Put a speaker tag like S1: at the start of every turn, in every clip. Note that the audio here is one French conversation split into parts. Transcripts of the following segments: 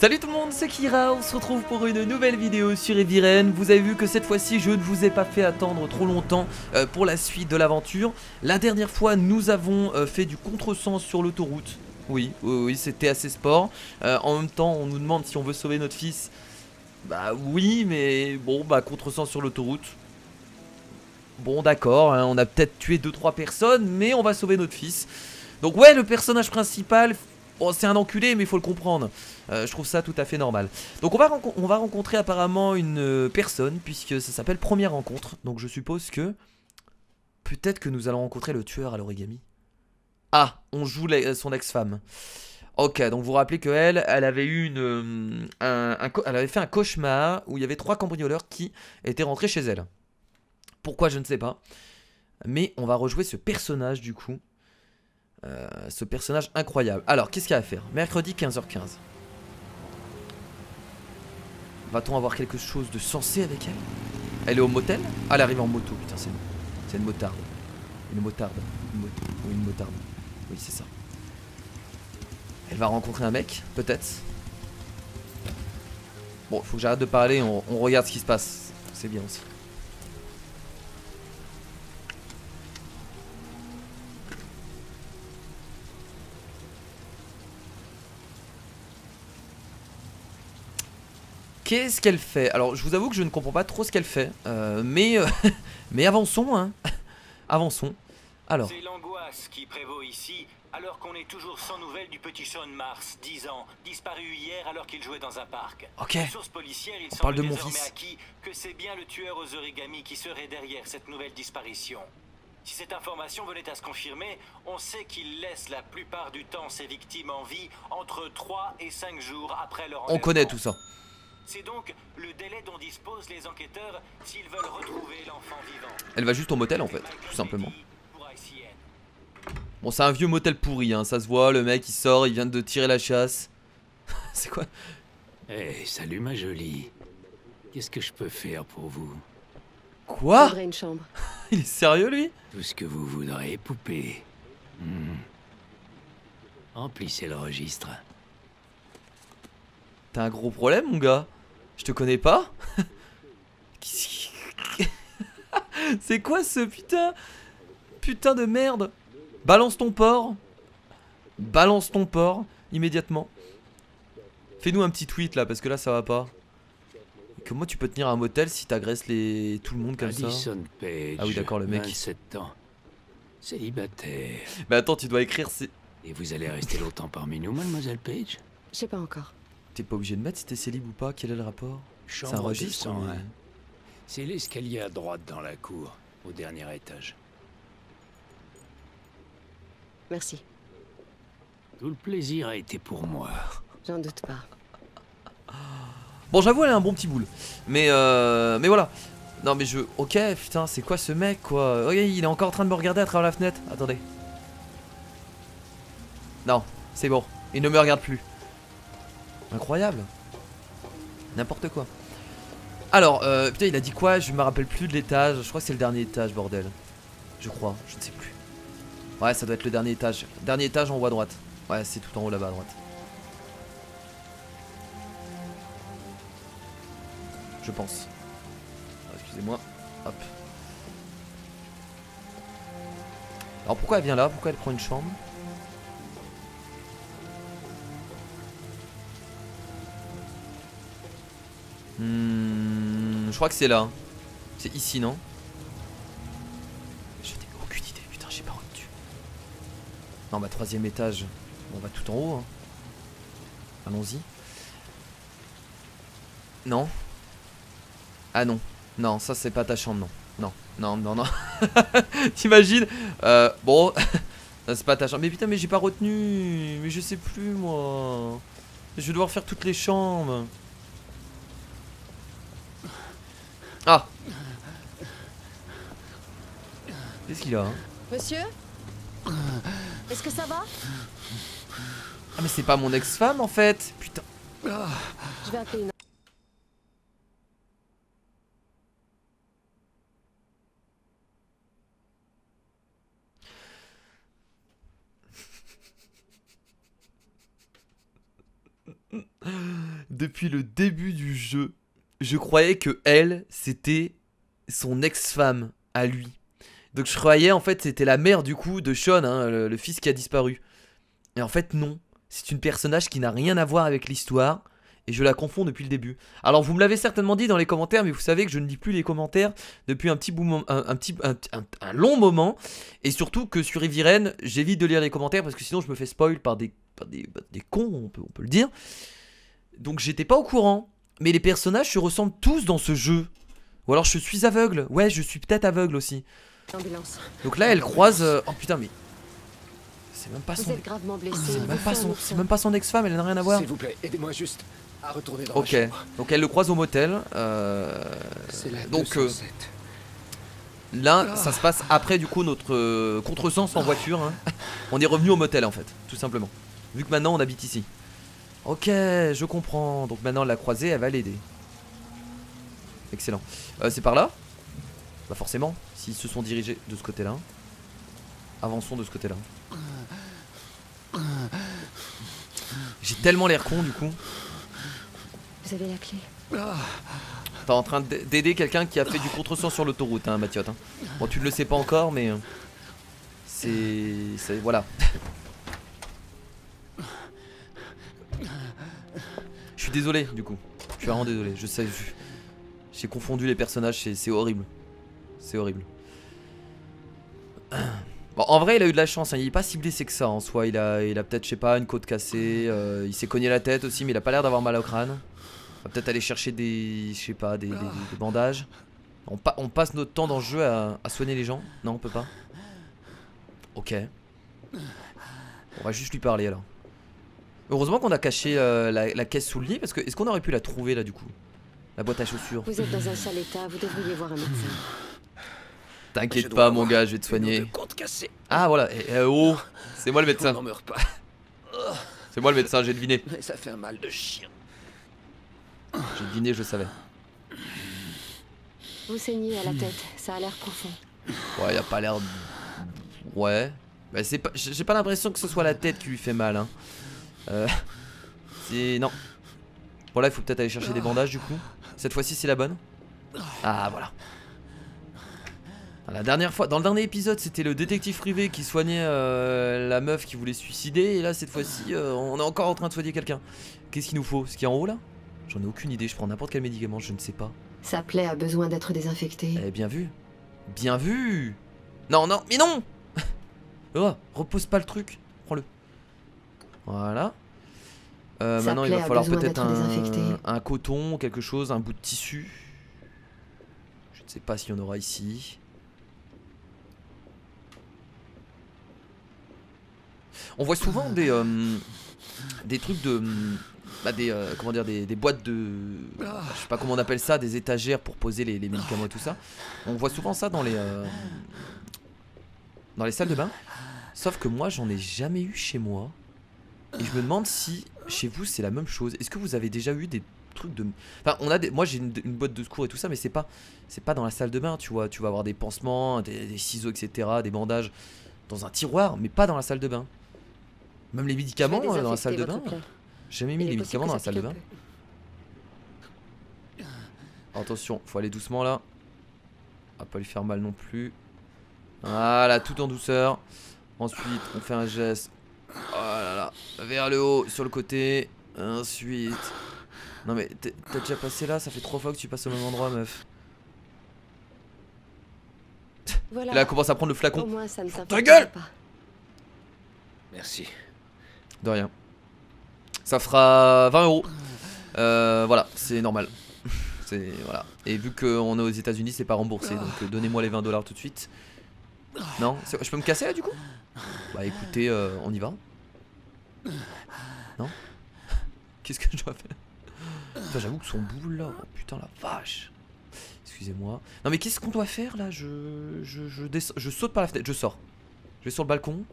S1: Salut tout le monde, c'est Kira, on se retrouve pour une nouvelle vidéo sur Heavy Rain. Vous avez vu que cette fois-ci je ne vous ai pas fait attendre trop longtemps pour la suite de l'aventure. La dernière fois nous avons fait du contresens sur l'autoroute. Oui, c'était assez sport. En même temps on nous demande si on veut sauver notre fils. Bah oui, mais bon, bah contresens sur l'autoroute. Bon d'accord, hein, on a peut-être tué 2-3 personnes, mais on va sauver notre fils. Donc ouais, le personnage principal, bon, c'est un enculé, mais il faut le comprendre. Je trouve ça tout à fait normal. Donc on va rencontrer apparemment une personne, puisque ça s'appelle Première Rencontre. Donc je suppose que peut-être que nous allons rencontrer le tueur à l'origami. Ah, on joue son ex-femme. Ok, donc vous vous rappelez qu'elle, elle avait eu elle avait fait un cauchemar où il y avait 3 cambrioleurs qui étaient rentrés chez elle. Pourquoi, je ne sais pas. Mais on va rejouer ce personnage du coup. Ce personnage incroyable. Alors, qu'est-ce qu'il y a à faire? Mercredi 15h15. Va-t-on avoir quelque chose de sensé avec elle? Elle est au motel? Ah, elle arrive en moto, putain, c'est une motarde. Une motarde. Ou une motarde. Oui, c'est ça. Elle va rencontrer un mec, peut-être. Bon, faut que j'arrête de parler, on regarde ce qui se passe. C'est bien aussi. Qu'est-ce qu'elle fait? Alors, je vous avoue que je ne comprends pas trop ce qu'elle fait. Mais avançons, hein. Avançons. Alors.
S2: C'est l'angoisse qui prévaut ici, alors qu'on est toujours sans nouvelles du petit Sean Mars, 10 ans, disparu hier alors qu'il jouait dans un parc.
S1: Ok.
S2: Source policière, il
S1: parle
S2: semble
S1: de mon
S2: désormais
S1: fils.
S2: acquis que c'est bien le tueur aux origamis qui serait derrière cette nouvelle disparition. Si cette information venait à se confirmer, on sait qu'il laisse la plupart du temps ses victimes en vie entre 3 et 5 jours après leur enlèvement.
S1: On connaît tout ça.
S2: C'est donc le délai dont disposent les enquêteurs s'ils veulent retrouver l'enfant vivant.
S1: Elle va juste au motel en fait, tout simplement. Bon, c'est un vieux motel pourri, hein, ça se voit, le mec il sort, il vient de tirer la chasse. C'est quoi?
S3: Eh, salut ma jolie. Qu'est-ce que je peux faire pour vous?
S1: Quoi?
S4: Faudrait une chambre.
S1: Il est sérieux lui?
S3: Tout ce que vous voudrez, poupée. Emplissez le registre.
S1: T'as un gros problème mon gars? Je te connais pas? C'est quoi ce putain de merde? Balance ton porc. Balance ton porc immédiatement. Fais-nous un petit tweet là parce que là ça va pas. Comment tu peux tenir un motel si t'agresses tout le monde comme ça?
S3: Addison Page.
S1: Ah oui d'accord le mec.
S3: 27 ans. Célibataire.
S1: Mais attends, tu dois écrire
S3: Et vous allez rester longtemps parmi nous, mademoiselle Page?
S4: Je sais pas encore.
S1: T'es pas obligé de mettre si t'es célib ou pas, quel est le rapport? C'est un
S3: Chambre
S1: registre
S3: 201.
S1: mais...
S3: C'est l'escalier à droite dans la cour, au dernier étage.
S4: Merci.
S3: Tout le plaisir a été pour moi.
S4: J'en doute pas.
S1: Bon j'avoue elle a un bon petit boule. Mais voilà. Non mais ok putain c'est quoi ce mec quoi? Ok il est encore en train de me regarder à travers la fenêtre. Attendez. Non c'est bon. Il ne me regarde plus. Incroyable. N'importe quoi. Alors putain il a dit quoi? Je me rappelle plus de l'étage. Je crois que c'est le dernier étage bordel. Je crois, je ne sais plus. Ouais ça doit être le dernier étage. Dernier étage en haut à droite. Ouais c'est tout en haut là-bas à droite. Je pense. Excusez-moi. Hop. Alors pourquoi elle vient là? Pourquoi elle prend une chambre? Je crois que c'est là. C'est ici, non? Je n'ai aucune idée. Putain, j'ai pas retenu. Non, bah, 3e étage. Bon, on va tout en haut. Hein. Allons-y. Non. Ah non. Non, ça c'est pas ta chambre, non. Non. T'imagines? Bon. Ça c'est pas ta chambre. Mais putain, mais j'ai pas retenu. Mais je sais plus, moi. Je vais devoir faire toutes les chambres. Ah. Qu'est-ce qu'il a hein?
S4: Monsieur? Est-ce que ça va?
S1: Ah mais c'est pas mon ex-femme en fait. Putain.
S4: Je vais appeler une...
S1: depuis le début du jeu, je croyais que elle, c'était son ex-femme à lui. Donc je croyais en fait c'était la mère du coup de Sean, hein, le fils qui a disparu. Et en fait non, c'est une personnage qui n'a rien à voir avec l'histoire. Et je la confonds depuis le début. Alors vous me l'avez certainement dit dans les commentaires, mais vous savez que je ne lis plus les commentaires depuis un long moment. Et surtout que sur Heavy Rain, j'évite de lire les commentaires parce que sinon je me fais spoil par des cons, on peut le dire. Donc j'étais pas au courant. Mais les personnages se ressemblent tous dans ce jeu. Ou alors je suis aveugle. Ouais, je suis peut-être aveugle aussi.
S4: Ambulance.
S1: Donc là elle croise... Oh putain mais... C'est même pas
S4: Vous
S1: son...
S4: êtes gravement blessé.
S1: C'est même pas son ex-femme, elle n'a rien à voir.
S5: S'il vous plaît, aidez-moi juste à retourner dans
S1: Ok,
S5: ma chambre.
S1: donc elle le croise au motel.
S5: C'est la
S1: Donc
S5: 207.
S1: là, ça se passe après du coup notre contresens en voiture. Hein. On est revenu au motel en fait, tout simplement. Vu que maintenant on habite ici. Ok, je comprends. Donc maintenant elle l'a croisée, elle va l'aider. Excellent. C'est par là? Bah forcément, s'ils se sont dirigés de ce côté-là. Avançons de ce côté-là. J'ai tellement l'air con du coup.
S4: Vous avez la clé.
S1: T'es en train d'aider quelqu'un qui a fait du contresens sur l'autoroute, hein, Mathiote. Hein. Bon, tu ne le sais pas encore, mais c'est voilà. Je suis désolé, du coup. Je suis vraiment désolé. Je sais, j'ai confondu les personnages. C'est horrible. C'est horrible. Bon, en vrai, il a eu de la chance. Hein. Il est pas si blessé que ça en soi. Il a peut-être, je sais pas, une côte cassée. Il s'est cogné la tête aussi, mais il a pas l'air d'avoir mal au crâne. On va peut-être aller chercher des, je sais pas, des bandages. On passe notre temps dans le jeu à soigner les gens. Non, on peut pas. Ok. On va juste lui parler alors. Heureusement qu'on a caché la caisse sous le lit parce que est-ce qu'on aurait pu la trouver là du coup? La boîte à chaussures.
S4: Vous êtes dans un sale état, vous devriez voir un médecin.
S1: T'inquiète pas mon gars, je vais te soigner. Ah voilà, oh, c'est moi le médecin.
S5: On n'en meurt pas.
S1: C'est moi le médecin, j'ai deviné.
S5: Mais ça fait un mal de chien.
S1: J'ai deviné, je savais.
S4: Vous saignez à la tête, ça a l'air profond.
S1: Ouais, y a pas l'air... Ouais. Bah, c'est pas... J'ai pas l'impression que ce soit la tête qui lui fait mal, hein. C'est... Non. Bon là, il faut peut-être aller chercher des bandages, du coup. Cette fois-ci, c'est la bonne. Ah, voilà. La dernière fois, dans le dernier épisode, c'était le détective privé qui soignait la meuf qui voulait se suicider. Et là, cette fois-ci, on est encore en train de soigner quelqu'un. Qu'est-ce qu'il nous faut? Ce qui est en haut, là? J'en ai aucune idée, je prends n'importe quel médicament, je ne sais pas.
S4: Sa plaie a besoin d'être désinfectée.
S1: Eh, bien vu. Bien vu. Non, non, mais non. Oh, repose pas le truc. Prends-le. Voilà. Maintenant, il va falloir peut-être un coton, quelque chose, un bout de tissu. Je ne sais pas s'il y en aura ici. On voit souvent des trucs de... Bah comment dire, des boîtes de... Je sais pas comment on appelle ça, des étagères pour poser les médicaments et tout ça. On voit souvent ça dans les salles de bain. Sauf que moi, j'en ai jamais eu chez moi. Et je me demande si chez vous c'est la même chose. Est-ce que vous avez déjà eu des trucs de... Enfin, on a des... Moi j'ai une boîte de secours et tout ça, mais c'est pas dans la salle de bain, tu vois. Tu vas avoir des pansements, des ciseaux, etc., des bandages dans un tiroir, mais pas dans la salle de bain. Même les médicaments dans la salle de bain. J'ai jamais mis les médicaments dans la salle de bain. Attention, faut aller doucement là. On va pas lui faire mal non plus. Voilà, tout en douceur. Ensuite, on fait un geste. Oh là là, vers le haut, sur le côté. Ensuite. Non mais t'as déjà passé là, ça fait 3 fois que tu passes au même endroit, meuf.
S4: Voilà.
S1: Là, elle commence à prendre le flacon.
S4: Au moins, ça ne
S1: Ta gueule
S4: pas.
S5: Merci.
S1: De rien. Ça fera 20 euros. Voilà, c'est normal. Voilà. Et vu qu'on est aux États-Unis, c'est pas remboursé. Donc donnez-moi les 20 $ tout de suite. Non, je peux me casser là du coup? Bah écoutez, on y va. Non? Qu'est-ce que je dois faire? J'avoue que son boule là, oh, putain la vache. Excusez-moi. Non mais qu'est-ce qu'on doit faire là? Je saute par la fenêtre, je sors. Je vais sur le balcon.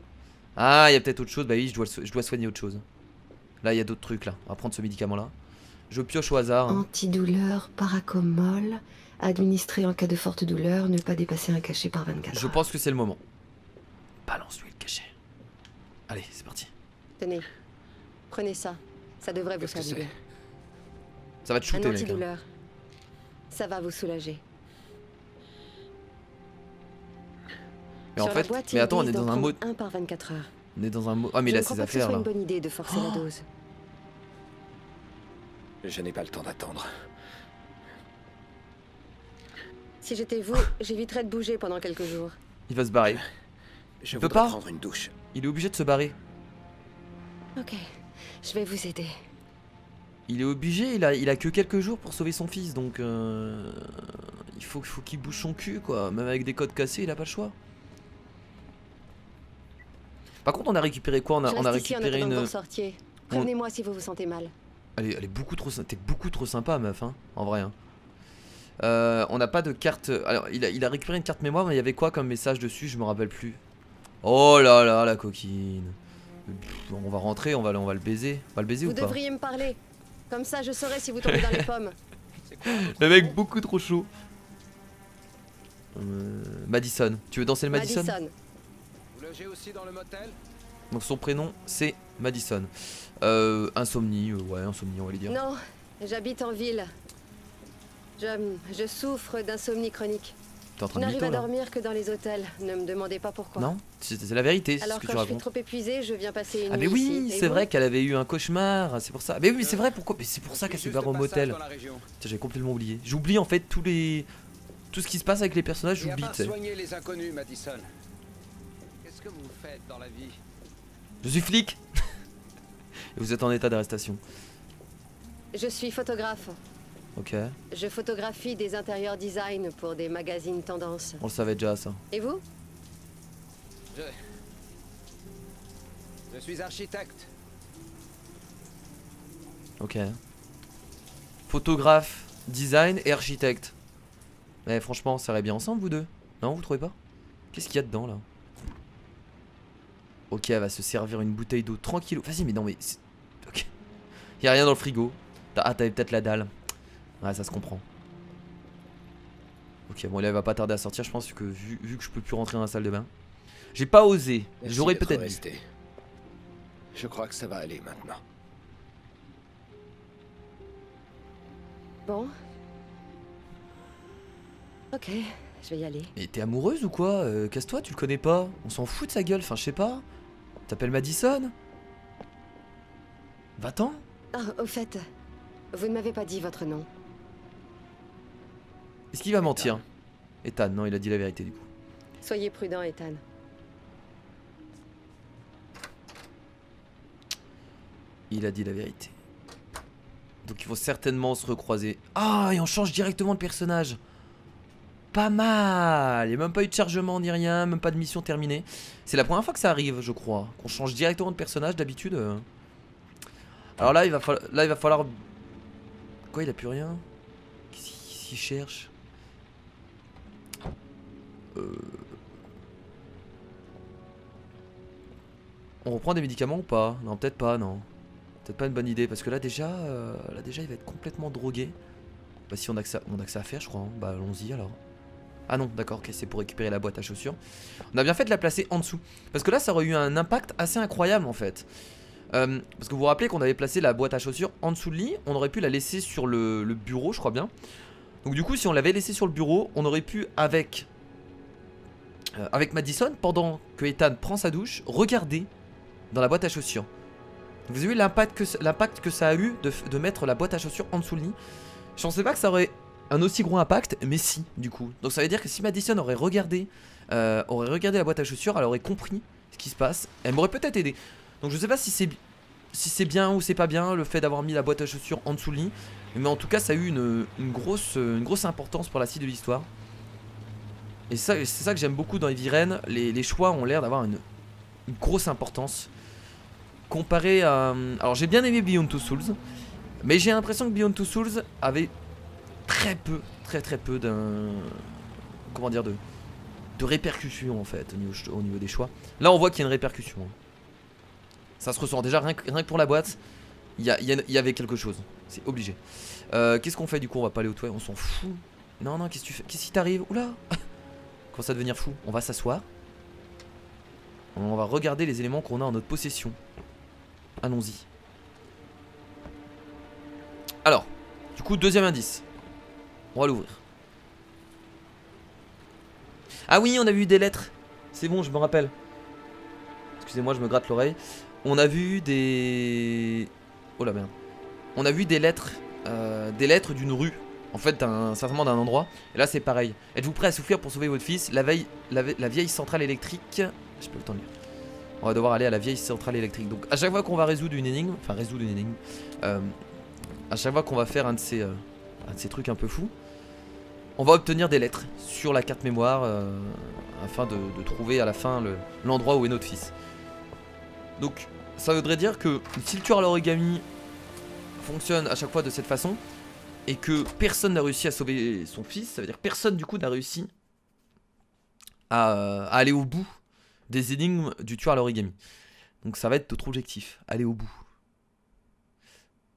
S1: Ah, il y a peut-être autre chose. Bah oui, je dois soigner autre chose. Là, il y a d'autres trucs là. On va prendre ce médicament là. Je pioche au hasard. Hein.
S4: Antidouleur, paracomol, administré en cas de forte douleur, ne pas dépasser un cachet par 24 heures.
S1: Je pense que c'est le moment. Balance-lui le cachet. Allez, c'est parti.
S4: Tenez, prenez ça. Ça devrait vous
S5: Qu'est-ce que
S4: faire du bien.
S1: Ça va te
S4: Un
S1: shooter, mec. Hein.
S4: antidouleur. Ça va vous soulager.
S1: Mais en
S4: Sur la
S1: fait,
S4: boîte,
S1: mais
S4: ils
S1: attends, on
S4: disent
S1: est dans
S4: d'en
S1: un mode.
S4: prendre un par 24 heures.
S1: On est dans un mode. Ah, mais il a ses affaires
S4: Ce soit
S1: là.
S4: une bonne idée de forcer la dose.
S5: Je n'ai pas le temps d'attendre.
S4: Si j'étais vous, j'éviterais de bouger pendant quelques jours.
S1: Il va se barrer.
S5: Je
S1: peut
S5: voudrais
S1: pas
S5: prendre une douche.
S1: Il est obligé de se barrer.
S4: Ok, je vais vous aider.
S1: Il est obligé, il a que quelques jours pour sauver son fils, donc il faut qu'il bouge son cul, quoi. Même avec des codes cassés, il a pas le choix. Par contre, on a récupéré quoi? On a récupéré une.
S4: Prévenez-moi si vous vous sentez mal.
S1: Elle est beaucoup trop. T'es beaucoup trop sympa, meuf, hein, en vrai. Hein. On n'a pas de carte. Alors, il a récupéré une carte mémoire, mais il y avait quoi comme message dessus? Je me rappelle plus. Oh là là, la coquine. On va rentrer, on va le baiser. On va le baiser
S4: Vous
S1: ou pas?
S4: devriez me parler. Comme ça, je saurai si vous tombez dans les pommes.
S1: Le mec beaucoup trop chaud. Madison. Tu veux danser le Madison?
S5: Vous logez aussi dans le motel?
S1: Donc son prénom c'est Madison. Insomnie, ouais, insomnie, on va lui dire.
S4: Non, j'habite en ville. Je souffre d'insomnie chronique.
S1: T'es en train
S4: Je
S1: de
S4: n'arrive
S1: mytho,
S4: à
S1: là?
S4: dormir que dans les hôtels. Ne me demandez pas pourquoi.
S1: Non, c'est la vérité, c'est ce
S4: Alors
S1: que tu
S4: quand je suis
S1: racontes.
S4: trop épuisée, je viens passer une
S1: Ah mais
S4: nuit
S1: oui,
S4: ici. Et
S1: c'est
S4: vous
S1: vrai qu'elle avait eu un cauchemar, c'est pour ça. Mais oui, mais c'est vrai, pourquoi? Mais c'est pour ça qu'elle se barre au motel. Tiens, j'avais complètement oublié. J'oublie en fait tout ce qui se passe avec les personnages, j'oublie.
S5: Soigner les inconnus, Madison. Qu'est-ce que vous faites dans la vie?
S1: Je suis flic. Et vous êtes en état d'arrestation.
S4: Je suis photographe.
S1: Ok.
S4: Je photographie des intérieurs design pour des magazines tendance.
S1: On le savait déjà ça.
S4: Et vous?
S5: Je suis architecte.
S1: Ok. Photographe, design et architecte. Mais franchement, ça irait bien ensemble vous deux. Non, vous trouvez pas? Qu'est-ce qu'il y a dedans là? Ok, elle va se servir une bouteille d'eau tranquille. Vas-y, mais non, mais. Ok. Y'a rien dans le frigo. Ah, t'avais peut-être la dalle. Ouais, ça se comprend. Ok, bon, là, elle va pas tarder à sortir, je pense que vu que je peux plus rentrer dans la salle de bain. J'ai pas osé. J'aurais peut-être dû.
S5: Je crois que ça va aller maintenant.
S4: Bon. Ok, je vais y aller.
S1: Et t'es amoureuse ou quoi? Casse-toi, tu le connais pas. On s'en fout de sa gueule, enfin, je sais pas. T'appelles Madison? Va-t'en.
S4: Ah, au fait, vous ne m'avez pas dit votre nom.
S1: Est-ce qu'il va mentir? Ethan, non, il a dit la vérité du coup.
S4: Soyez prudent, Ethan.
S1: Il a dit la vérité. Donc il faut certainement se recroiser. Ah, et on change directement de personnage. Pas mal. Il n'y a même pas eu de chargement ni rien, même pas de mission terminée. C'est la première fois que ça arrive, je crois. Qu'on change directement de personnage d'habitude. Alors là, il va falloir... Quoi, il a plus rien? Qu'est-ce qu'il cherche? On reprend des médicaments ou pas? Non, peut-être pas, non. Peut-être pas une bonne idée, parce que là déjà, il va être complètement drogué. Bah si on a que ça à faire, je crois. Hein. Bah allons-y alors. Ah non, d'accord, ok, c'est pour récupérer la boîte à chaussures. On a bien fait de la placer en dessous. Parce que là, ça aurait eu un impact assez incroyable en fait. Parce que vous vous rappelez qu'on avait placé la boîte à chaussures en dessous le lit. On aurait pu la laisser sur le bureau, je crois bien. Donc du coup, si on l'avait laissé sur le bureau, on aurait pu, avec Madison, pendant que Ethan prend sa douche, regarder dans la boîte à chaussures. Vous avez vu l'impact que ça a eu de mettre la boîte à chaussures en dessous le lit. Je pensais pas que ça aurait un aussi gros impact, mais si, du coup. Donc ça veut dire que si Madison aurait regardé la boîte à chaussures, elle aurait compris ce qui se passe. Elle m'aurait peut-être aidé. Donc je sais pas si c'est bien ou c'est pas bien le fait d'avoir mis la boîte à chaussures en dessous le lit. Mais en tout cas, ça a eu une grosse importance pour la suite de l'histoire. Et c'est ça que j'aime beaucoup dans Heavy Rain. Les choix ont l'air d'avoir une grosse importance. Comparé à... Alors j'ai bien aimé Beyond Two Souls, mais j'ai l'impression que Beyond Two Souls avait très peu comment dire, de répercussions en fait au niveau des choix. Là on voit qu'il y a une répercussion. Ça se ressent déjà rien que pour la boîte. Il y avait quelque chose, c'est obligé. Qu'est-ce qu'on fait du coup? On va pas aller au toit, on s'en fout. Non, qu'est-ce que tu fais? Qu'est-ce qui t'arrive? Oula. Commence à devenir fou. On va s'asseoir. On va regarder les éléments qu'on a en notre possession. Allons-y. Alors, Du coup, deuxième indice. On va l'ouvrir. Ah oui, on a vu des lettres. C'est bon, je me rappelle. Excusez-moi, je me gratte l'oreille. On a vu des... Oh la merde. On a vu des lettres d'une rue. En fait, certainement d'un endroit. Et là, c'est pareil. Êtes-vous prêt à souffrir pour sauver votre fils? La vieille centrale électrique... J'ai pas le temps de lire. On va devoir aller à la vieille centrale électrique. Donc, à chaque fois qu'on va résoudre une énigme... Enfin, à chaque fois qu'on va faire un de ces trucs un peu fous, on va obtenir des lettres sur la carte mémoire afin de trouver à la fin l'endroit où est notre fils. Donc ça voudrait dire que si le tueur à l'origami fonctionne à chaque fois de cette façon et que personne n'a réussi à sauver son fils, ça veut dire que personne du coup n'a réussi à aller au bout des énigmes du tueur à l'origami. Donc ça va être notre objectif, aller au bout.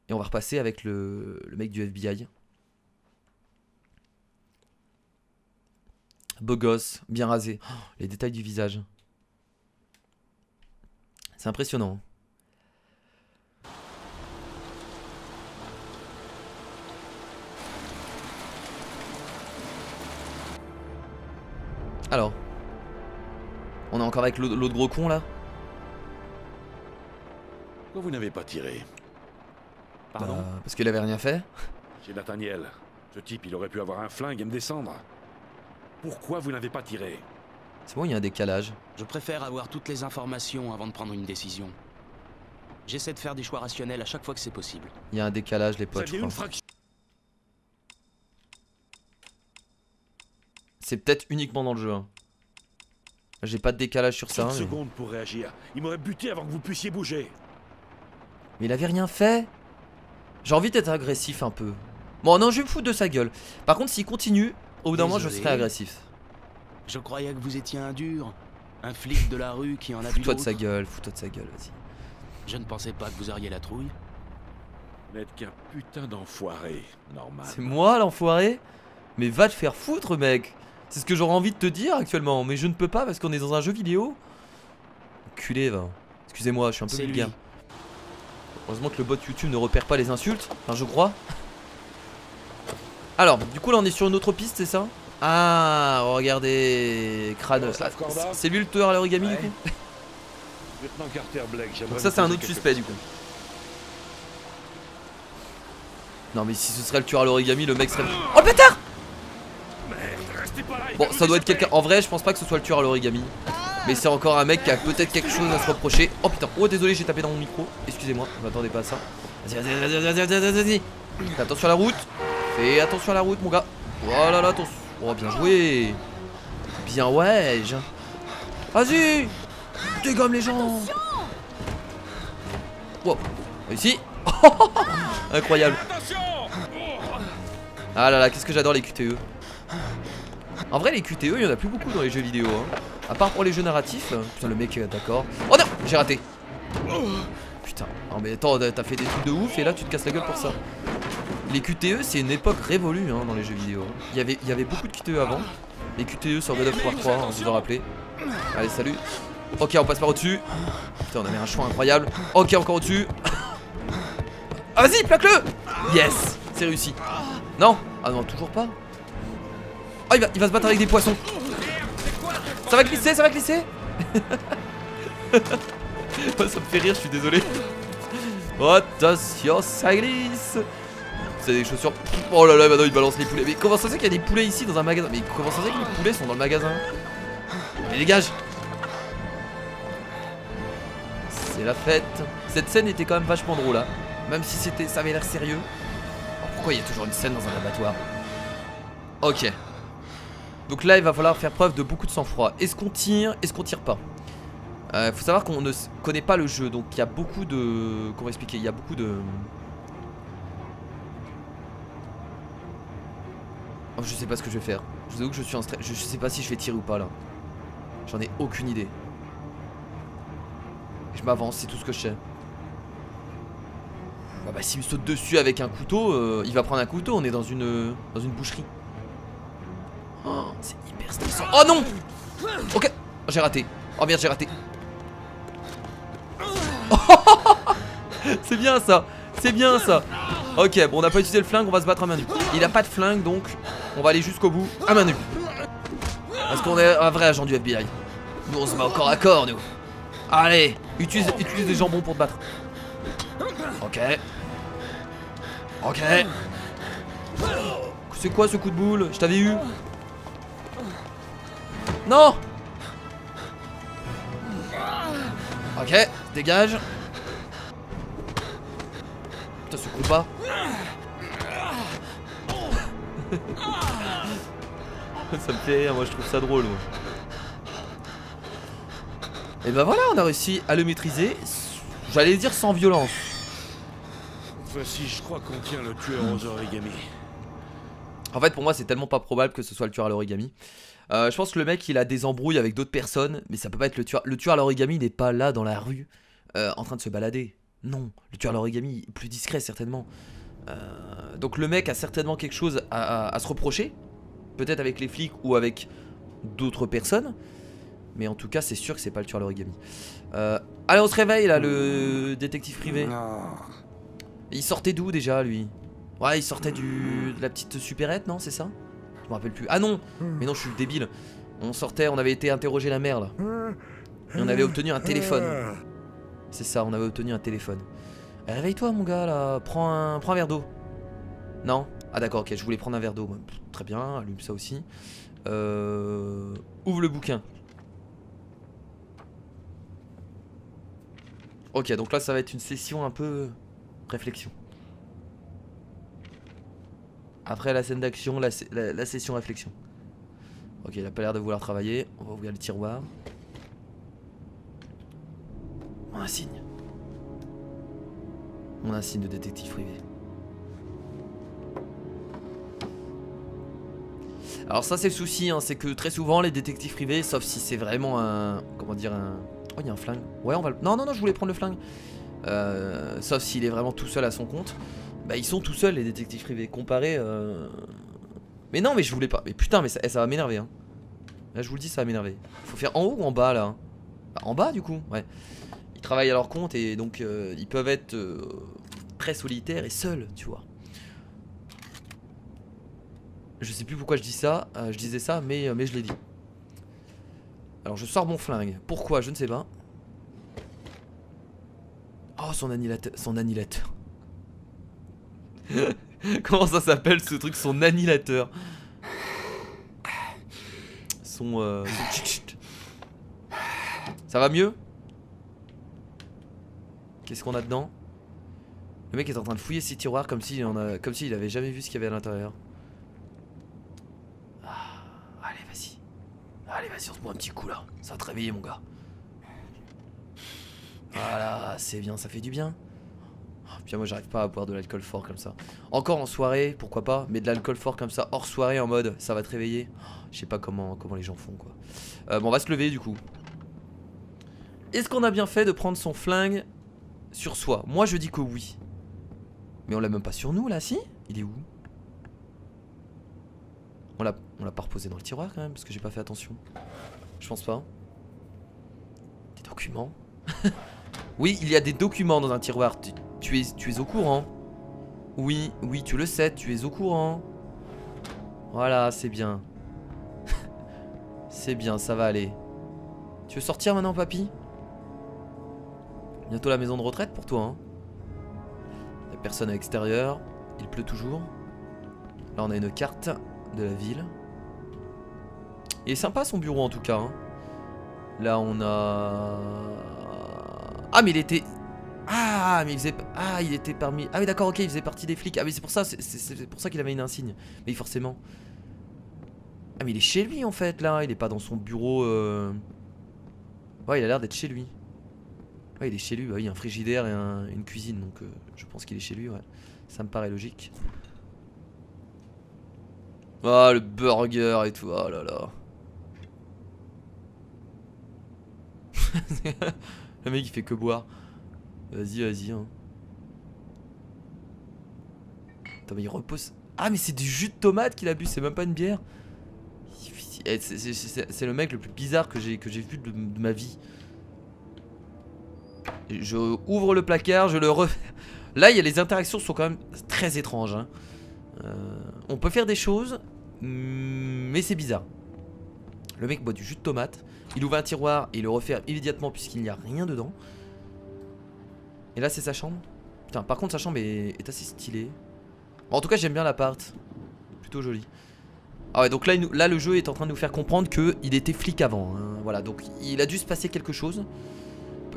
S1: Et on va repasser avec le mec du FBI. Beau gosse, bien rasé. Oh, les détails du visage. C'est impressionnant. Alors. On est encore avec l'autre gros con là.
S6: Pourquoi vous n'avez pas tiré? Pardon?
S1: Parce qu'il avait rien fait.
S6: Chez Nathaniel, ce type il aurait pu avoir un flingue et me descendre. Pourquoi vous n'avez pas tiré?
S1: C'est bon, il y a un décalage.
S7: Je préfère avoir toutes les informations avant de prendre une décision. J'essaie de faire des choix rationnels à chaque fois que c'est possible.
S1: Il y a un décalage, les potes, je crois. C'est peut-être uniquement dans le jeu. Hein. J'ai pas de décalage sur ça.
S6: 30 secondes pour réagir. Il m'aurait buté avant que vous puissiez bouger.
S1: Mais il avait rien fait. J'ai envie d'être agressif un peu. Bon, non, je vais me foutre de sa gueule. Par contre, s'il continue, au bout d'un moment, je serai agressif.
S7: Je croyais que vous étiez un dur. Un flic de la rue qui en a vu
S1: Fous-toi de sa gueule, vas-y.
S7: Je ne pensais pas que vous auriez la trouille.
S6: Vous n'êtes qu'un putain d'enfoiré, normal.
S1: C'est moi l'enfoiré? Mais va te faire foutre, mec. C'est ce que j'aurais envie de te dire actuellement. Mais je ne peux pas parce qu'on est dans un jeu vidéo. Enculé, va. Excusez-moi, je suis un peu vulgaire. Heureusement que le bot YouTube ne repère pas les insultes. Enfin, je crois. Alors, du coup, là, on est sur une autre piste, c'est ça? Ah, regardez. Crâne. C'est lui le tueur à l'origami, du coup?
S6: Lieutenant Carter Blake,
S1: donc ça, c'est un autre suspect, du coup. Non, mais si ce serait le tueur à l'origami, le mec serait... Oh, pétard! Bon, ça doit être quelqu'un... En vrai, je pense pas que ce soit le tueur à l'origami. Mais c'est encore un mec qui a peut-être quelque chose à se reprocher. Oh putain, oh désolé, j'ai tapé dans mon micro. Excusez-moi, je m'attendais pas à ça. Vas-y. Fais attention à la route. Fais attention à la route, mon gars. Oh là là, attention. Oh, bien joué. Bien, ouais. Vas-y. Dégomme les gens. Wow. Réussi. Incroyable. Ah là là, qu'est-ce que j'adore les QTE. En vrai, les QTE, il y en a plus beaucoup dans les jeux vidéo. Hein. À part pour les jeux narratifs. Putain, le mec, d'accord. Oh non, j'ai raté. Putain. Non, mais attends, t'as fait des trucs de ouf et là, tu te casses la gueule pour ça. Les QTE, c'est une époque révolue hein, dans les jeux vidéo. Il y avait beaucoup de QTE avant. Les QTE sur God of War 3, hein, vous vous en rappelez. Allez, salut. Ok, on passe par au-dessus. Putain, on avait un choix incroyable. Ok, encore au-dessus. Ah, vas-y, plaque-le. Yes, c'est réussi. Non. Ah non, toujours pas. Oh, il va se battre avec des poissons. Ça va glisser, ça va glisser. Ça me fait rire, je suis désolé. Oh, attention, ça glisse. C'est des chaussures. Oh là là, maintenant il balance les poulets. Mais comment ça se fait qu'il y a des poulets ici dans un magasin? Mais comment ça se fait que les poulets sont dans le magasin? Mais dégage. C'est la fête. Cette scène était quand même vachement drôle là. Même si ça avait l'air sérieux. Oh, pourquoi il y a toujours une scène dans un abattoir? Ok. Donc là il va falloir faire preuve de beaucoup de sang-froid. Est-ce qu'on tire? Est-ce qu'on tire pas? Faut savoir qu'on ne connaît pas le jeu. Donc il y a beaucoup de... Comment expliquer? Il y a beaucoup de... Oh, je sais pas ce que je vais faire. Je vous avoue que je suis en stress. Je sais pas si je vais tirer ou pas là. J'en ai aucune idée. Je m'avance, c'est tout ce que je sais. Ah bah s'il me saute dessus avec un couteau, il va prendre un couteau. On est dans une boucherie. Oh, c'est hyper stressant. Oh non. Ok, j'ai raté. Oh merde, j'ai raté. C'est bien ça. C'est bien ça. Ok, bon, on n'a pas utilisé le flingue, on va se battre à main nue. Il a pas de flingue, donc on va aller jusqu'au bout à main nue. Parce qu'on est un vrai agent du FBI. Nous, on se bat au corps à corps, nous. Allez, utilise des jambons pour te battre. Ok. Ok. C'est quoi ce coup de boule? Je t'avais eu. Non. Ok, dégage. Putain, ce combat. Ça me fait rire, moi je trouve ça drôle. Moi. Et bah voilà, on a réussi à le maîtriser. J'allais dire sans violence.
S6: Voici, je crois qu'on tient le tueur aux origamis.
S1: En fait, pour moi, c'est tellement pas probable que ce soit le tueur à l'origami. Je pense que le mec, il a des embrouilles avec d'autres personnes, mais ça peut pas être le tueur. Le tueur à l'origami n'est pas là dans la rue, en train de se balader. Non, le tueur à l'origami est plus discret certainement. Donc le mec a certainement quelque chose à se reprocher, peut-être avec les flics ou avec d'autres personnes. Mais en tout cas, c'est sûr que c'est pas le tueur à l'origami. Allez, on se réveille là, le détective privé. Il sortait d'où déjà, lui? Ouais, il sortait de la petite supérette, non? C'est ça? Je me rappelle plus. Ah non! Mais non, je suis débile. On avait été interroger la mère là. Et on avait obtenu un téléphone. C'est ça, on avait obtenu un téléphone. Réveille-toi, mon gars là. Prends un verre d'eau. Non? Ah d'accord, ok, je voulais prendre un verre d'eau. Très bien, allume ça aussi. Ouvre le bouquin. Ok, donc là ça va être une session un peu réflexion. Après la scène d'action, la session réflexion. Ok, il a pas l'air de vouloir travailler. On va ouvrir le tiroir. Mon insigne. Mon insigne de détective privé. Alors ça c'est le souci, hein, c'est que très souvent les détectives privés, sauf si c'est vraiment un... Comment dire, un... Oh, il y a un flingue. Ouais, on va le... Non, non, non, je voulais prendre le flingue. Sauf s'il est vraiment tout seul à son compte. Bah, ils sont tout seuls, les détectives privés, comparé... Mais non, mais je voulais pas. Mais putain, mais ça va m'énerver. Hein. Là, je vous le dis, ça va m'énerver. Faut faire en haut ou en bas, là? Bah, en bas, du coup, ouais. Ils travaillent à leur compte et donc ils peuvent être très solitaires et seuls, tu vois. Je sais plus pourquoi je dis ça. Je disais ça, mais je l'ai dit. Alors je sors mon flingue. Pourquoi? Je ne sais pas. Oh, son annihilateur. Son annihilateur. Comment ça s'appelle ce truc? Son annihilateur. Son Ça va mieux? Qu'est-ce qu'on a dedans? Le mec est en train de fouiller ses tiroirs comme s'il avait jamais vu ce qu'il y avait à l'intérieur. Allez, vas-y. Allez, vas-y, on se prend un petit coup là. Ça va te réveiller, mon gars. Voilà, c'est bien, ça fait du bien. Puis moi, j'arrive pas à boire de l'alcool fort comme ça. Encore en soirée, pourquoi pas. Mais de l'alcool fort comme ça, hors soirée, en mode ça va te réveiller. Je sais pas comment les gens font, quoi. Bon, on va se lever du coup. Est-ce qu'on a bien fait de prendre son flingue sur soi? Moi, je dis que oui. Mais on l'a même pas sur nous là, si? Il est où? On l'a pas reposé dans le tiroir quand même, parce que j'ai pas fait attention. Je pense pas. Des documents. Oui, il y a des documents dans un tiroir. Tu es au courant. Oui, oui, tu le sais, tu es au courant. Voilà, c'est bien. C'est bien, ça va aller. Tu veux sortir maintenant, papy? Bientôt la maison de retraite pour toi, hein. Il y a personne à l'extérieur. Il pleut toujours. Là, on a une carte de la ville. Il est sympa son bureau en tout cas, hein. Là, on a... Ah, mais il était... Ah, mais il faisait... Ah, il était parmi... Ah oui, d'accord, ok, il faisait partie des flics. Ah, mais c'est pour ça, c'est pour ça qu'il avait une insigne. Mais forcément. Ah, mais il est chez lui, en fait, là. Il est pas dans son bureau... Ouais, il a l'air d'être chez lui. Ouais, il est chez lui. Ouais, il y a un frigidaire et une cuisine. Donc, je pense qu'il est chez lui, ouais. Ça me paraît logique. Ah, le burger et tout. Oh là là. Le mec, il fait que boire. Vas-y, vas-y, hein. Attends, mais il repose. Ah, mais c'est du jus de tomate qu'il a bu, c'est même pas une bière. C'est le mec le plus bizarre que j'ai vu de ma vie. Je ouvre le placard, je Là, il y a les interactions sont quand même très étranges. Hein. On peut faire des choses, mais c'est bizarre. Le mec boit du jus de tomate. Il ouvre un tiroir et il le referme immédiatement puisqu'il n'y a rien dedans. Et là, c'est sa chambre. Putain, par contre, sa chambre est assez stylée. Bon, en tout cas, j'aime bien l'appart. Plutôt joli. Ah ouais, donc là, le jeu est en train de nous faire comprendre qu'il était flic avant. Hein. Voilà, donc il a dû se passer quelque chose.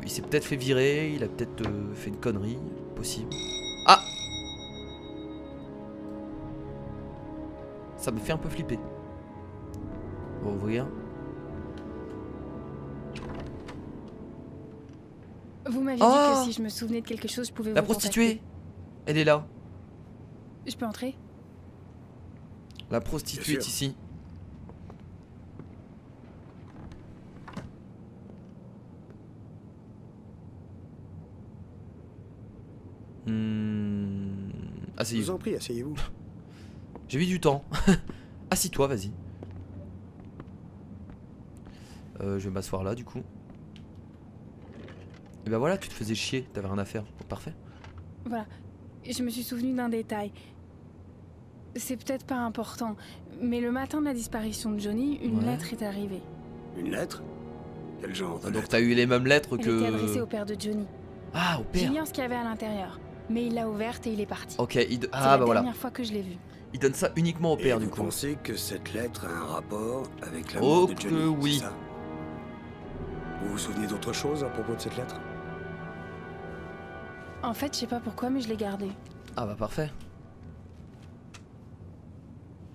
S1: Il s'est peut-être fait virer, il a peut-être fait une connerie. Possible. Ah! Ça me fait un peu flipper. On va ouvrir.
S8: Vous m'aviez dit que si je me souvenais de quelque chose, je pouvais vous contacter.
S1: La prostituée! Elle est là.
S8: Je peux entrer?
S1: La prostituée est ici. Asseyez-vous.
S9: Je vous en prie, asseyez-vous.
S1: J'ai mis du temps. Assis-toi, vas-y. Je vais m'asseoir là, du coup. Et ben voilà, tu te faisais chier, t'avais rien à faire. Oh, parfait.
S8: Voilà, je me suis souvenu d'un détail. C'est peut-être pas important, mais le matin de la disparition de Johnny, une lettre est arrivée.
S9: Une lettre? Quel genre de lettre?
S1: Donc t'as eu les mêmes lettres que...
S8: Elle était adressée au père de Johnny.
S1: Ah, au père.
S8: J'ignore ce qu'il y avait à l'intérieur, mais il l'a ouverte et il est parti.
S1: Ok,
S8: C'est la dernière fois que je l'ai vu.
S1: Il donne ça uniquement au père, du coup.
S9: Vous pensez que cette lettre a un rapport avec la
S1: Oh
S9: mort de Johnny?
S1: que oui.
S9: Ça vous vous souvenez d'autre chose à propos de cette lettre?
S8: En fait, je sais pas pourquoi, mais je l'ai gardée.
S1: Ah bah parfait.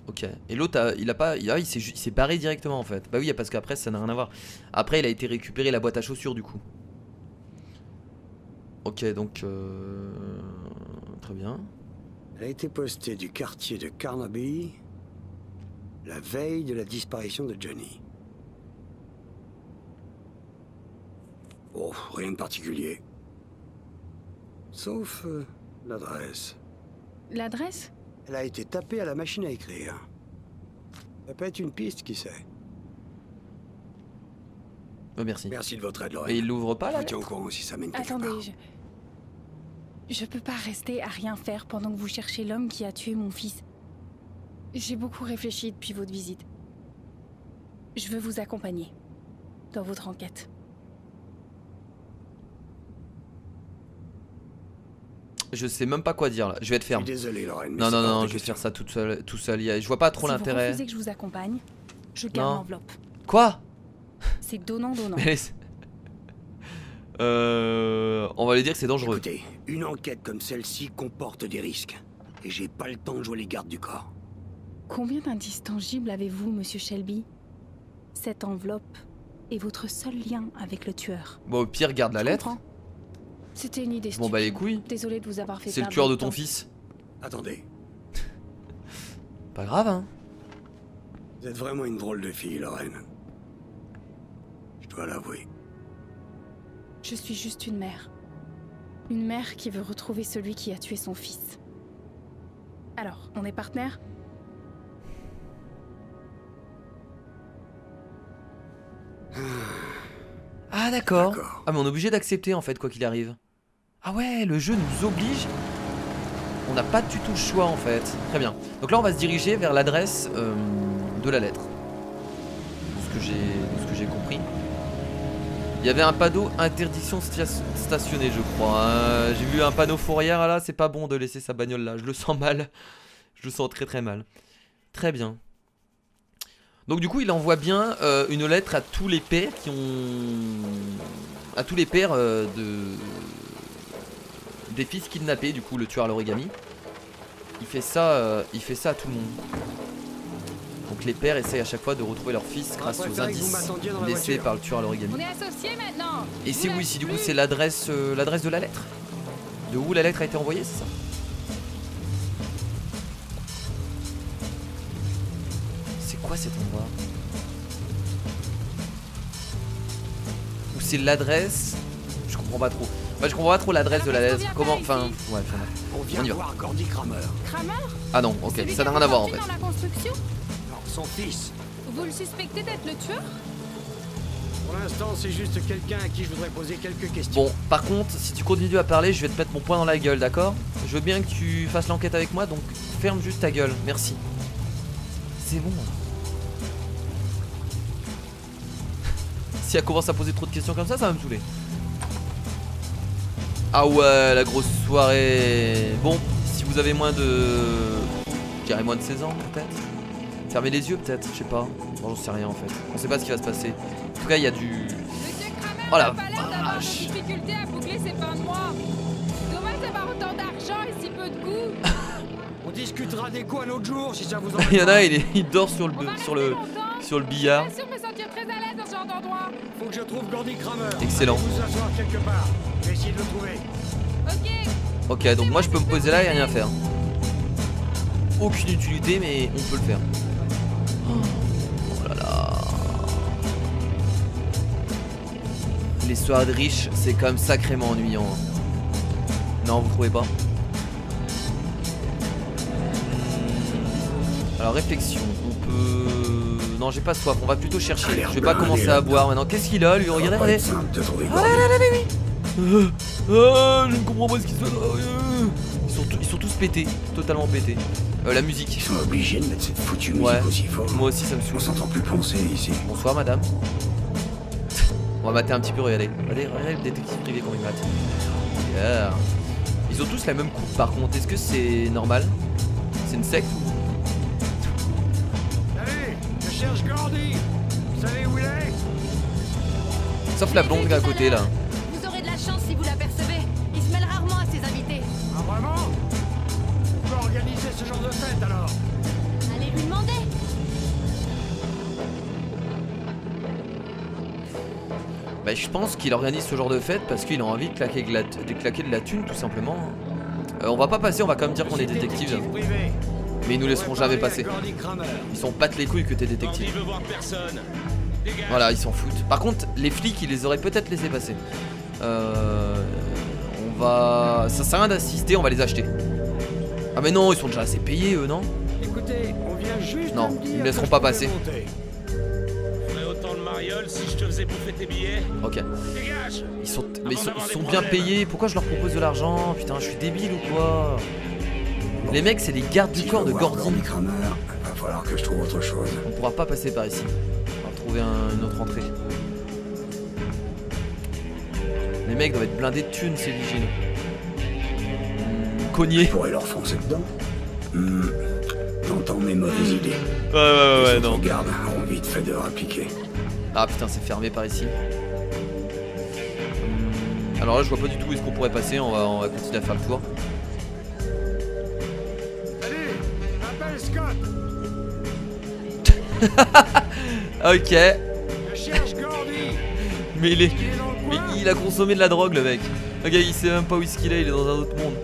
S1: Ok. Et l'autre, il s'est barré directement en fait. Bah oui, parce qu'après ça n'a rien à voir. Après, il a été récupéré la boîte à chaussures du coup. Ok, donc très bien.
S9: Elle a été postée du quartier de Carnaby la veille de la disparition de Johnny. Oh, rien de particulier. Sauf l'adresse.
S8: L'adresse?
S9: Elle a été tapée à la machine à écrire. Ça peut être une piste, qui sait.
S1: Merci.
S9: Merci de votre aide, Lorraine.
S1: Et il l'ouvre pas là?
S9: Je vous tiens au courant si ça mène quelque
S8: Attendez,
S9: part.
S8: je peux pas rester à rien faire pendant que vous cherchez l'homme qui a tué mon fils. J'ai beaucoup réfléchi depuis votre visite. Je veux vous accompagner dans votre enquête.
S1: Je sais même pas quoi dire là. Je vais être ferme.
S9: Je suis désolé, Lorraine.
S1: Non, non, non, je vais faire ça tout seul. Je vois pas trop l'intérêt.
S8: Si vous refusez que je vous accompagne, je garde l'enveloppe.
S1: Quoi?
S8: C'est donnant-donnant.
S1: On va lui dire que c'est dangereux.
S9: Écoutez, une enquête comme celle-ci comporte des risques. Et j'ai pas le temps de jouer les gardes du corps.
S8: Combien d'indices tangibles avez-vous, monsieur Shelby? Cette enveloppe est votre seul lien avec le tueur.
S1: Bon, au pire, garde la lettre.
S8: C'était une idée stupide.
S1: Bon bah les couilles.
S8: Désolé de vous avoir fait.
S1: C'est le tueur de ton fils.
S9: Attendez.
S1: Pas grave, hein.
S9: Vous êtes vraiment une drôle de fille, Lorraine. Je dois l'avouer.
S8: Je suis juste une mère. Une mère qui veut retrouver celui qui a tué son fils. Alors, on est partenaires?
S1: Ah d'accord. Ah mais on est obligé d'accepter en fait quoi qu'il arrive. Ah ouais, le jeu nous oblige. On n'a pas du tout le choix en fait. Très bien. Donc là on va se diriger vers l'adresse de la lettre. De ce que j'ai compris. Il y avait un panneau interdiction stationnée je crois. Hein. J'ai vu un panneau fourrière là, c'est pas bon de laisser sa bagnole là. Je le sens mal. Je le sens très très mal. Très bien. Donc du coup il envoie bien une lettre à tous les pères qui ont... À tous les pères des fils kidnappés, du coup le tueur à l'origami. Il fait ça à tout le monde. Donc les pères essayent à chaque fois de retrouver leur fils grâce aux indices laissés par le tueur à l'origami.
S8: On est associés maintenant.
S1: Et c'est où ici du coup c'est l'adresse de la lettre. De où la lettre a été envoyée, c'est ça? Quoi cet endroit? Ou c'est l'adresse? Je comprends pas trop. Bah, je comprends pas trop l'adresse de la lettre. Comment? Enfin, ouais,
S9: on vient de voir Gordy Kramer.
S8: Kramer?
S1: Ah non, ok, ça n'a rien à voir en fait.
S8: Dans la construction?
S9: Non, son fils.
S8: Vous le suspectez d'être le tueur?
S9: Pour l'instant, c'est juste quelqu'un à qui je voudrais poser quelques questions.
S1: Bon, par contre, si tu continues à parler, je vais te mettre mon poing dans la gueule, d'accord? Je veux bien que tu fasses l'enquête avec moi, donc ferme juste ta gueule, merci. C'est bon. Si elle commence à poser trop de questions comme ça va me saouler. Ah ouais, la grosse soirée. Bon, si vous avez moins de... je dirais moins de 16 ans, peut-être. Fermez les yeux, peut-être, je sais pas. Bon, j'en sais rien, en fait. On sait pas ce qui va se passer. En tout cas, il y a du... oh la vache.
S8: Difficulté à boucler ses fins de mois. Dommage d'avoir autant d'argent et si peu de goût.
S9: On discutera des coups un autre jour si ça vous en...
S1: Il y en a, il dort sur le billard.
S8: Je suis sûre de me sentir très à l'aise dans ce genre d'endroit.
S9: Faut que je trouve Gordy Kramer.
S1: Excellent.
S9: Allez vous asseoir quelque part. Je vais essayer de le trouver.
S8: Ok.
S1: Ok, donc moi je peux me poser là et rien faire. Aucune utilité, mais on peut le faire. Oh là là. Les soirées de riches, c'est quand même sacrément ennuyant. Non, vous trouvez pas? Alors réflexion, on peut... non, j'ai pas soif, on va plutôt chercher. Je vais pas commencer à boire maintenant. Qu'est-ce qu'il a lui? Regardez, regardez. Je ne comprends pas ce qu'ils sont. Ils sont tous pétés, totalement pétés. La musique.
S9: Ils sont obligés de mettre cette foutue musique aussi fort.
S1: Moi aussi ça me saoule.
S9: On s'entend plus penser ici.
S1: Bonsoir madame. On va mater un petit peu, regardez. Regardez le détective privé quand il mate. Yeah. Ils ont tous la même coupe par contre. Est-ce que c'est normal? C'est une secte?
S9: Allez, je cherche Gordy. Vous savez où il est?
S1: Sauf la blonde à côté là.
S10: Vous aurez de la chance si vous l'apercevez. Il se mêle rarement à ses invités.
S9: Ah vraiment? On peut organiser ce genre de fête alors?
S10: Allez lui demander.
S1: Bah je pense qu'il organise ce genre de fête parce qu'il a envie de claquer de la thune tout simplement. On va pas passer, on va quand même dire qu'on est détective. Mais ils nous laisseront jamais passer. Ils s'en battent les couilles que t'es détective. Voilà, ils s'en foutent. Par contre, les flics, ils les auraient peut-être laissé passer. On va... ça sert à rien d'assister, on va les acheter. Ah mais non, ils sont déjà assez payés eux, non?
S9: Écoutez, on vient juste
S1: non, ils me laisseront pas passer.
S11: Je ferais autant de mariole si je te faisais bouffer tes billets.
S1: Ok.
S11: Dégage.
S1: Ils sont bien payés, pourquoi je leur propose de l'argent? Putain, je suis débile ou quoi? Les mecs, c'est les gardes du corps de Gordy.
S9: Va falloir que je trouve autre chose.
S1: On pourra pas passer par ici. On va trouver une autre entrée. Les mecs doivent être blindés de thunes, ces vigiles. Cogné.
S9: Je pourrais leur foncer dedans. T'entends mes mauvaises idées.
S1: Ouais, non.
S9: Regarde, on vite fait de appliquer.
S1: Ah putain, c'est fermé par ici. Alors là, je vois pas du tout où est-ce qu'on pourrait passer. On va continuer à faire le tour.
S9: Scott.
S1: Ok.
S9: Je cherche Gordy.
S1: Mais il a consommé de la drogue le mec. Ok, il sait même pas où est-ce qu'il est, il est dans un autre monde.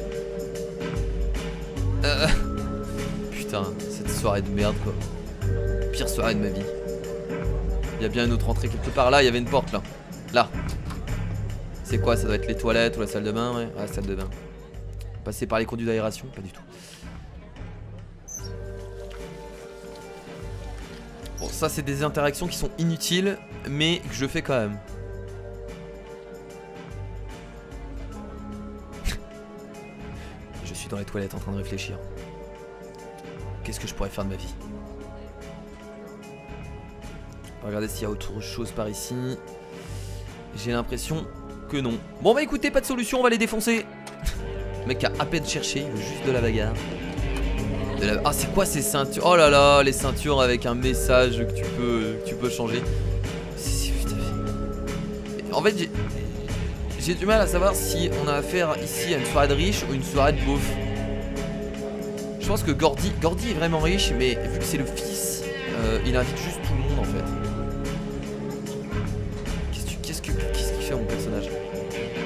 S1: Putain, cette soirée de merde quoi. Pire soirée de ma vie. Il y a bien une autre entrée quelque part. Là, il y avait une porte là. Là. C'est quoi? Ça doit être les toilettes ou la salle de bain, ouais. Ah, salle de bain. Passer par les conduits d'aération? Pas du tout. Bon, ça c'est des interactions qui sont inutiles, mais que je fais quand même. Je suis dans les toilettes en train de réfléchir. Qu'est-ce que je pourrais faire de ma vie? On va regarder s'il y a autre chose par ici. J'ai l'impression que non. Bon bah écoutez, pas de solution, on va les défoncer. Le mec a à peine cherché, il veut juste de la bagarre. Ah c'est quoi ces ceintures? Oh là là, les ceintures avec un message que tu peux changer. En fait j'ai du mal à savoir si on a affaire ici à une soirée de riche ou une soirée de beauf. Je pense que Gordy est vraiment riche, mais vu que c'est le fils, il invite juste tout le monde en fait. Qu'est-ce qu'il fait mon personnage?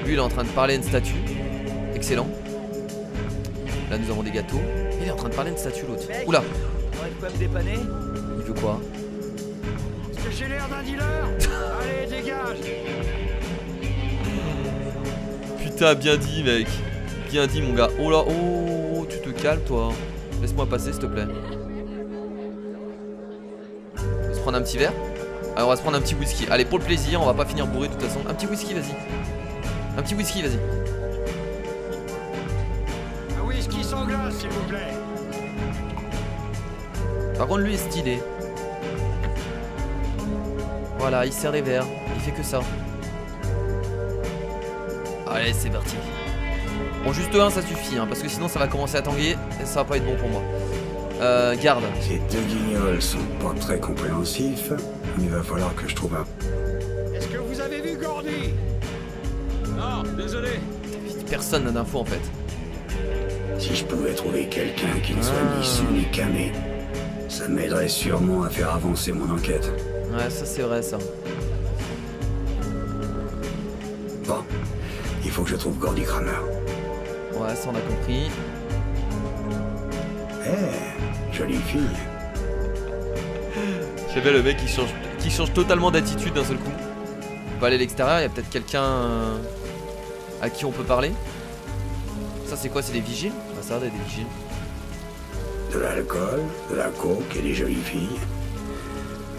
S1: Lui il est en train de parler à une statue. Excellent. Là nous avons des gâteaux. Il est en train de parler à une statue l'autre. Oula.
S12: Quoi me dépanner?
S1: Il veut quoi?
S9: Est-ce que j'ai l'air d'un dealer? Allez, dégage.
S1: Putain, bien dit mec. Bien dit mon gars. Oh là, oh, tu te calmes toi. Laisse-moi passer s'il te plaît. On va se prendre un petit verre. Alors on va se prendre un petit whisky. Allez, pour le plaisir, on va pas finir bourré de toute façon. Un petit whisky, vas-y. Un petit whisky, vas-y.
S9: Un whisky sans glace, s'il vous plaît.
S1: Par contre, lui est stylé. Voilà, il sert les verres. Il fait que ça. Allez, c'est parti. Bon, juste un, ça suffit, hein, parce que sinon ça va commencer à tanguer et ça va pas être bon pour moi. Garde.
S9: Ces deux guignols sont pas très compréhensifs. Il va falloir que je trouve un... Est-ce que vous avez vu Gordy?
S11: Non, désolé.
S1: Personne n'a d'infos en fait.
S9: Si je pouvais trouver quelqu'un qui ne soit ni su ni camé, ça m'aiderait sûrement à faire avancer mon enquête.
S1: Ouais, ça c'est vrai ça.
S9: Bon, il faut que je trouve Gordy Kramer.
S1: Ouais, ça on a compris.
S9: Eh, jolie fille.
S1: J'aime bien le mec qui change totalement d'attitude d'un seul coup. On peut aller à l'extérieur, il y a peut-être quelqu'un à qui on peut parler. Ça c'est quoi? C'est des vigiles? Ah, ça a l'air d'être des vigiles.
S9: De l'alcool, de la coke et des jolies filles.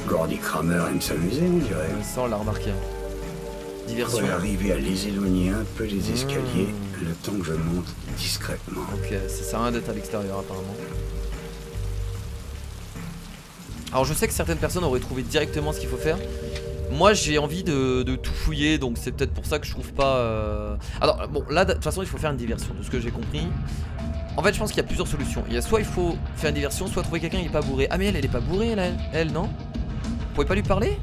S9: Gordy Kramer aime s'amuser, on dirait.
S1: Ça on l'a remarqué. Diversion.
S9: On va arriver à les éloigner un peu les escaliers, le temps que je monte discrètement.
S1: Ok, ça sert à rien d'être à l'extérieur apparemment. Alors je sais que certaines personnes auraient trouvé directement ce qu'il faut faire. Moi j'ai envie de tout fouiller, donc c'est peut-être pour ça que je trouve pas... Alors bon, là de toute façon il faut faire une diversion, de ce que j'ai compris. En fait je pense qu'il y a plusieurs solutions. Il y a soit il faut faire une diversion, soit trouver quelqu'un qui est pas bourré. Ah mais elle est pas bourrée là, elle non? Vous pouvez pas lui parler?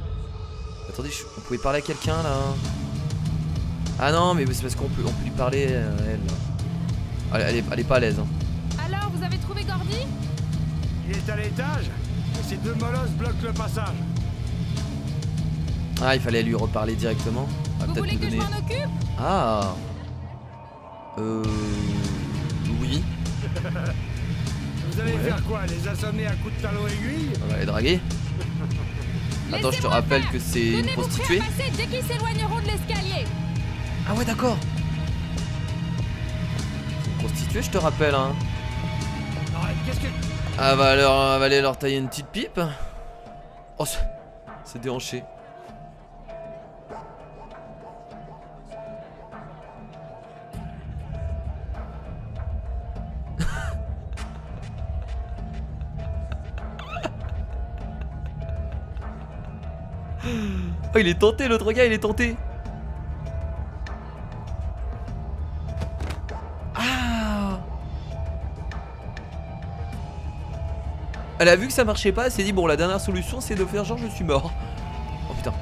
S1: Attendez, on pouvait parler à quelqu'un là. Ah non mais c'est parce qu'on peut lui parler elle. Elle est pas à l'aise hein.
S10: Alors, vous avez trouvé Gordy?
S9: Il est à l'étage et ces deux molosses bloquent le passage.
S1: Ah il fallait lui reparler directement.
S10: Vous voulez que je m'en occupe?
S1: Ah oui.
S9: Vous allez faire quoi? Les assommer à coups de talon aiguille?
S1: On va les draguer. Attends, je te rappelle que c'est une prostituée.
S10: Dès qu'ils s'éloigneront de l'escalier.
S1: Ah ouais d'accord. Une prostituée je te rappelle hein.
S9: Qu'est-ce que...
S1: Ah va aller leur tailler une petite pipe. Oh c'est déhanché. Oh il est tenté l'autre gars, il est tenté. Ah. Elle a vu que ça marchait pas, elle s'est dit bon la dernière solution c'est de faire genre je suis mort. Oh putain,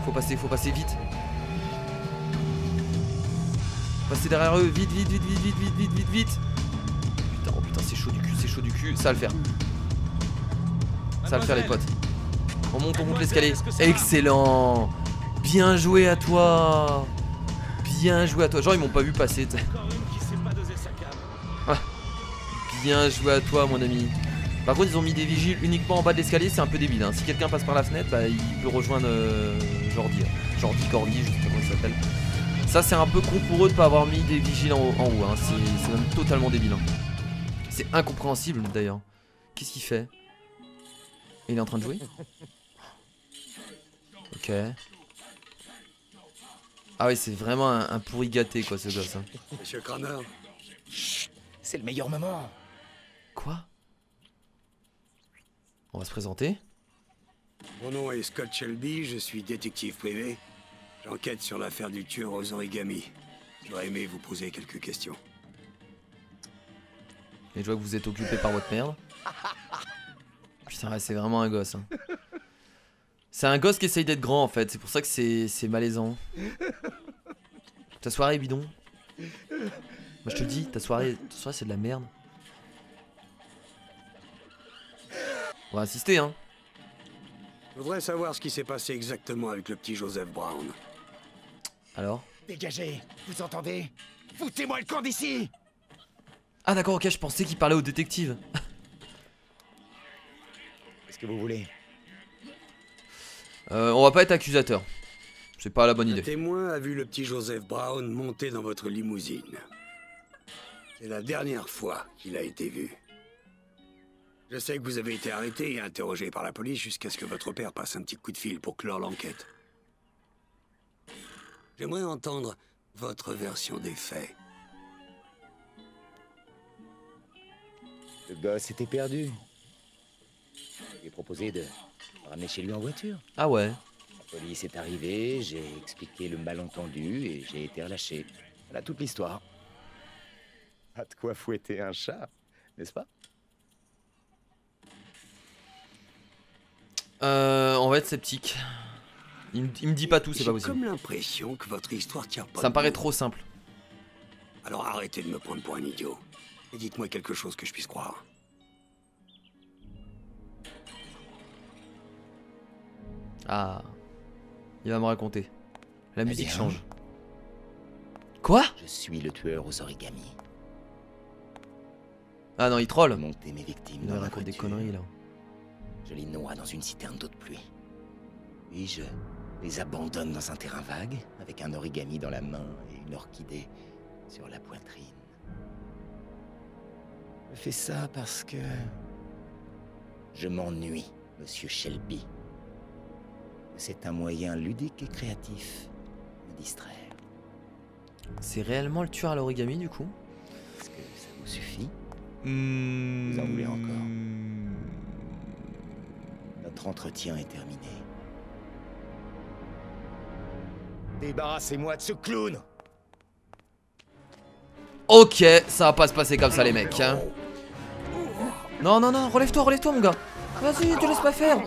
S1: faut passer vite. Passer derrière eux, vite. Putain, oh putain c'est chaud du cul, ça va le faire. Ça va le faire les potes. On monte l'escalier. Excellent. Bien joué à toi. Genre ils m'ont pas vu passer. Ah. Bien joué à toi mon ami. Par contre ils ont mis des vigiles uniquement en bas de l'escalier. C'est un peu débile hein. Si quelqu'un passe par la fenêtre bah, il peut rejoindre Jordi. Gordy, je sais pas comment il s'appelle. Ça c'est un peu con pour eux de pas avoir mis des vigiles en haut hein. C'est même totalement débile hein. C'est incompréhensible d'ailleurs. Qu'est-ce qu'il fait? Il est en train de jouer? Ok. Ah oui c'est vraiment un pourri gâté quoi ce gosse hein.
S9: Monsieur Kramer.
S5: Chut, c'est le meilleur moment.
S1: Quoi? On va se présenter.
S9: Mon nom est Scott Shelby, je suis détective privé. J'enquête sur l'affaire du tueur aux origamis. J'aurais aimé vous poser quelques questions.
S1: Et je vois que vous êtes occupé par votre merde. Putain ouais, c'est vraiment un gosse hein. C'est un gosse qui essaye d'être grand en fait, c'est pour ça que c'est malaisant. Ta soirée bidon. Moi je te dis, ta soirée c'est de la merde. On va insister hein.
S9: Je voudrais savoir ce qui s'est passé exactement avec le petit Joseph Brown.
S1: Alors?
S5: Dégagez, vous entendez? Foutez-moi le camp d'ici!
S1: Ah d'accord, ok, je pensais qu'il parlait au détective.
S5: Qu'est-ce que vous voulez?
S1: On va pas être accusateur. C'est pas la bonne idée.
S9: Un témoin a vu le petit Joseph Brown monter dans votre limousine. C'est la dernière fois qu'il a été vu. Je sais que vous avez été arrêté et interrogé par la police jusqu'à ce que votre père passe un petit coup de fil pour clore l'enquête. J'aimerais entendre votre version des faits.
S12: Le gosse était perdu. Je lui ai proposé de le ramener chez lui en voiture.
S1: Ah ouais.
S12: La police est arrivée, j'ai expliqué le malentendu et j'ai été relâché. Voilà toute l'histoire. Pas de quoi fouetter un chat, n'est-ce pas?
S1: On va être sceptique. Il me dit pas tout, c'est pas possible.
S9: J'ai comme l'impression que votre histoire tient pas.
S1: Ça me paraît trop simple.
S9: Alors arrêtez de me prendre pour un idiot. Et dites-moi quelque chose que je puisse croire.
S1: Ah. Il va me raconter. La musique
S12: bien.
S1: change. Quoi?
S12: Je suis le tueur aux origamis.
S1: Ah non, il troll.
S12: J'ai monté mes victimes
S1: Il
S12: dans
S1: nous
S12: ma
S1: raconte des
S12: voiture.
S1: conneries là.
S12: Je les noie dans une citerne d'eau de pluie. Puis je les abandonne dans un terrain vague, avec un origami dans la main et une orchidée sur la poitrine. Je fais ça parce que... je m'ennuie, Monsieur Shelby. C'est un moyen ludique et créatif de me distraire.
S1: C'est réellement le tueur à l'origami du coup?
S12: Est-ce que ça vous suffit? Vous en voulez encore? Notre entretien est terminé. Débarrassez-moi de ce clown!
S1: Ok, ça va pas se passer comme ça les mecs hein. Non non non, relève-toi mon gars. Vas-y, te laisse pas faire.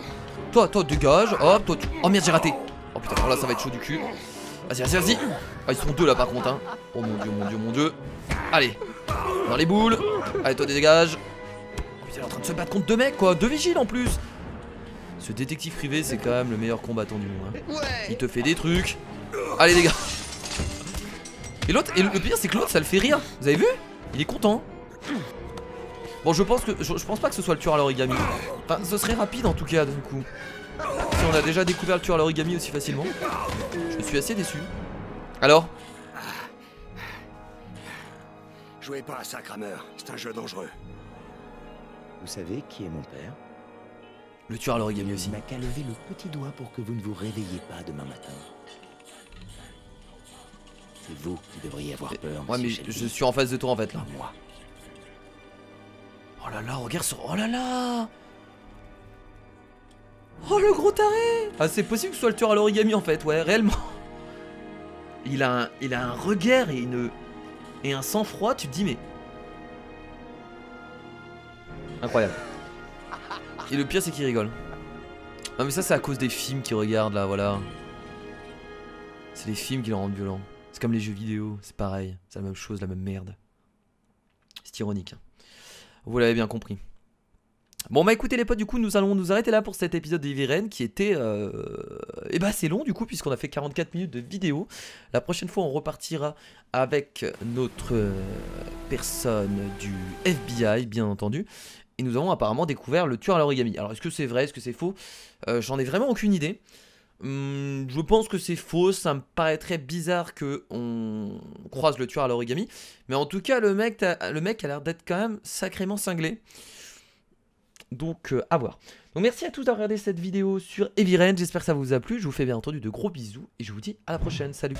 S1: Toi dégage, hop, toi tu... Oh merde j'ai raté. Oh putain, oh là ça va être chaud du cul. Vas-y. Ah ils sont deux là par contre hein. Oh mon dieu. Allez, dans les boules. Allez toi dégage. Oh, putain, il est en train de se battre contre deux mecs quoi, deux vigiles en plus. Ce détective privé c'est quand même le meilleur combattant du monde hein. Il te fait des trucs. Allez les gars. Et l'autre, et le pire c'est que l'autre ça le fait rire. Vous avez vu? Il est content. Bon je pense pas que ce soit le tueur à l'origami. Enfin ce serait rapide en tout cas du coup. Si on a déjà découvert le tueur à l'origami aussi facilement. Je suis assez déçu. Alors?
S9: Jouez pas à ça, Kramer. C'est un jeu dangereux.
S12: Vous savez qui est mon père?
S1: Le tueur à l'origami aussi.
S12: Il n'a qu'à lever le petit doigt pour que vous ne vous réveilliez pas demain matin. C'est vous qui devriez avoir peur.
S1: Ouais mais je suis en face de toi en fait là.
S12: Moi.
S1: Oh là là, regarde ce... Oh là là. Oh le gros taré. Ah c'est possible que ce soit le tueur à l'origami en fait, ouais, réellement. Il a un regard et un sang-froid, tu te dis mais... Incroyable. Et le pire c'est qu'il rigole. Non mais ça c'est à cause des films qu'il regarde là, voilà. C'est les films qui le rendent violent. C'est comme les jeux vidéo, c'est pareil, c'est la même chose, la même merde. C'est ironique. Vous l'avez bien compris. Bon bah écoutez les potes, du coup nous allons nous arrêter là pour cet épisode d'Heavy Rain qui était assez long du coup puisqu'on a fait 44 minutes de vidéo. La prochaine fois on repartira avec notre personne du FBI bien entendu. Et nous avons apparemment découvert le tueur à l'origami. Alors est-ce que c'est vrai, est-ce que c'est faux? J'en ai vraiment aucune idée. Je pense que c'est faux, ça me paraîtrait bizarre qu'on croise le tueur à l'origami. Mais en tout cas le mec a l'air d'être quand même sacrément cinglé. Donc à voir. Donc merci à tous d'avoir regardé cette vidéo sur Heavy Rain, j'espère que ça vous a plu. Je vous fais bien entendu de gros bisous et je vous dis à la prochaine, salut.